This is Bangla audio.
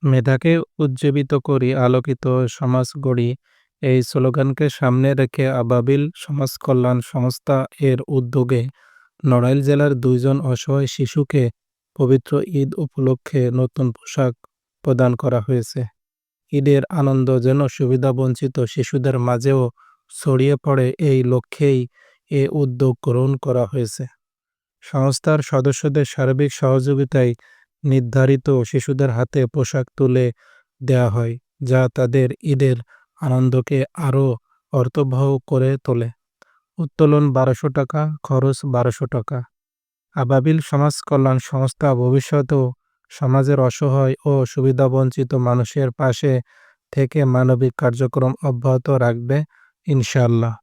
মেধাকে উজ্জীবিত করি, আলোকিত সমাজ গড়ি এই স্লোগানকে সামনে রেখে আবাবিল সমাজ কল্যাণ সংস্থা এর উদ্যোগে নড়াইল জেলার ২ জন অসহায় শিশুকে পবিত্র ঈদ উপলক্ষে নতুন পোশাক প্রদান করা হয়েছে। ঈদের আনন্দ যেন সুবিধাবঞ্চিত শিশুদের মাঝেও ছড়িয়ে পড়ে এই লক্ষ্যেই এ উদ্যোগ গ্রহণ করা হয়েছে। সংস্থার সদস্যদের সার্বিক সহযোগিতায় নির্ধারিত শিশুদের হাতে পোশাক তুলে দেওয়া হয়, যা তাদের ঈদের আনন্দকে আরও অর্থবহ করে তোলে। উত্তোলন ১২০০ টাকা, খরচ ১২০০ টাকা। আবাবিল সমাজ কল্যাণ সংস্থা ভবিষ্যতেও সমাজের অসহায় ও সুবিধাবঞ্চিত মানুষের পাশে থেকে মানবিক কার্যক্রম অব্যাহত রাখবে ইনশাআল্লাহ।